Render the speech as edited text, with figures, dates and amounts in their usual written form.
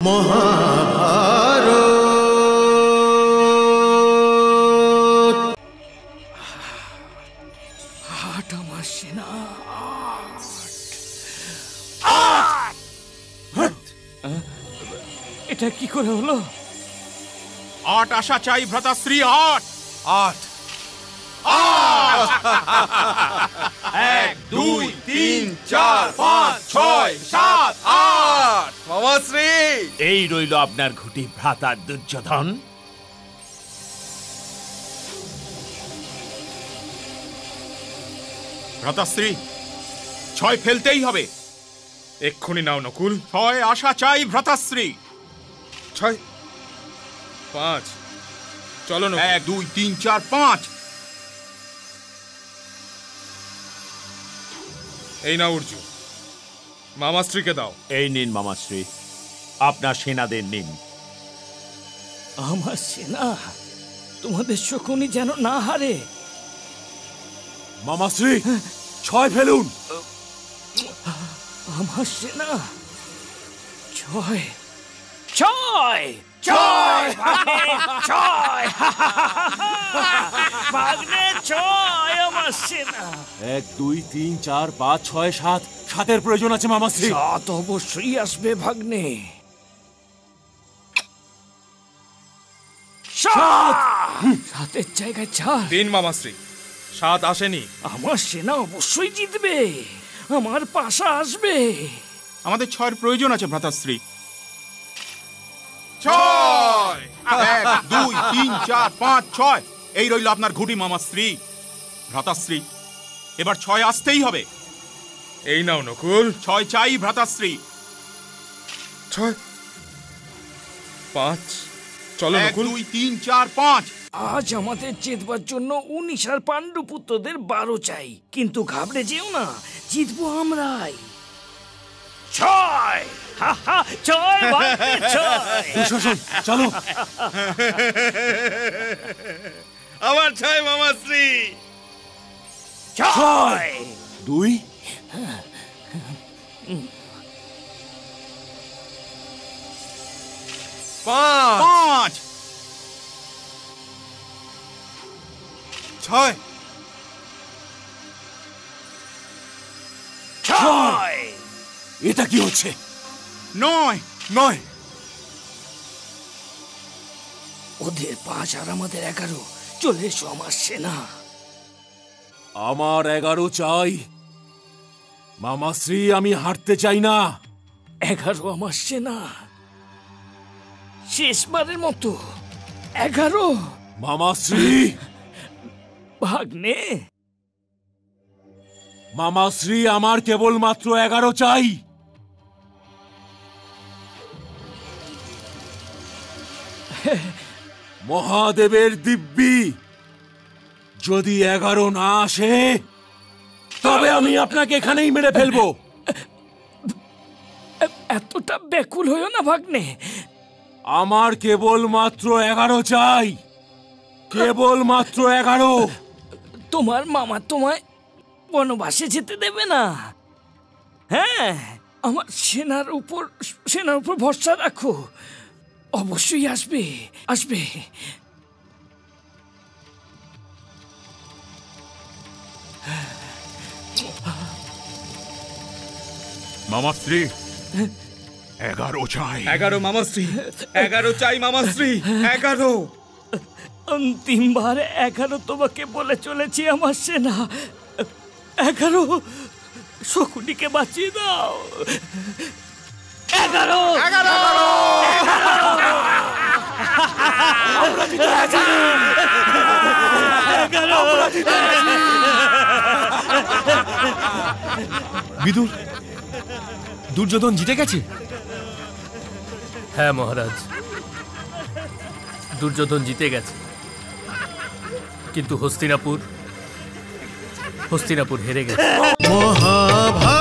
মহাভারত। আট আমার সেনা, এটা কি করে হলো? 8 আশা চাই ভ্রাতাশ্রী, 8 8 1 2 3 4 5 6 7 8 মামাশ্রী। এই রইল আপনার ঘুটি ভ্রাতা দুর্যোধন। ভ্রাতাশ্রী, 6 ফেলতেই হবে। এক্ষুনি নাও নকুল। 6 আশা চাই ভ্রাতাশ্রী। 6 5 চলো নকুল। 1 2 3 4 5। এই নাও অর্জুন, মামাশ্রীকে দাও। এই নিন মামাশ্রী, আপনার সেনাদের নিন। আমার সেনা তোমাদের শকুনি যেন না হারে। মামাশ্রী 6 ফেলুন। আমার সেনা 6 6 6 6 ভাগ্নে 6 আমার সেনা। 1 2 3 4 5 6 7 7-এর প্রয়োজন আছে মামাশ্রী। 7 অবশ্যই আসবে ভাগ্নে। 7-এর জায়গায় 4। 3 মামাশ্রী, 7 আসেনি। আমার সেনা অবশ্যই জিতবে, আমার পাশা আসবে। আমাদের 6 এর প্রয়োজন আছে ভ্রাতাশ্রী। 6 1 2 3 4 5 6। এই রইল আপনার ঘুটি মামাশ্রী। ভ্রাতাশ্রী, এবার 6 আসতেই হবে। এই নাও নকুল। 6 চাই ভ্রাতাশ্রী। 6 5 চলো 1 নকুল। 2 3 4 5। আজ আমাদের জিতবার জন্য 19 আর পাণ্ডু পুত্রদের 12 চাই, কিন্তু ঘাবড়ে যেও না, জিতবো আমরাই। 6 6 ভাগ্নে 6। দুঃশাসন চলো। আমার 6 মামাশ্রী। 6 2 5 5 6 6 এটা কি হচ্ছে? 9 9 ওদের 5 আর আমাদের 11। চলে এসো আমার সেনা। আমার 11 চাই মামাশ্রী, আমি হারতে চাই না। 11 আমার সেনা, শেষবারের মতো 11। মামাশ্রী ভাগ্নে মামাশ্রী, আমার কেবলমাত্র 11 চাই। মহাদেবের দিব্যি, যদি 11 না আসে তবে আমি আপনাকে এখানেই মেরে ফেলবো। এতটা ব্যাকুল হইও না ভাগ্নে। আমার কেবলমাত্র 11 চাই, কেবলমাত্র 11। তোমার মামা তোমায় বনবাসে যেতে দেবে না। হ্যাঁ, আমার সেনার উপর ভরসা রাখো, অবশ্যই আসবে আসবে। মামাশ্রী, 11 চাই। 11 মামাশ্রী, 11 চাই মামাশ্রী, 11। অন্তিমবার 11 তোমাকে বলে চলেছি আমার সেনা। 11, শকুনিকে বাঁচিয়ে দাও। 11 বিদুর, দুর্যোধন জিতে গেছে। হ্যাঁ মহারাজ, দুর্যোধন জিতে গেছে, কিন্তু হস্তিনাপুর হেরে গেছে। মহাভারত।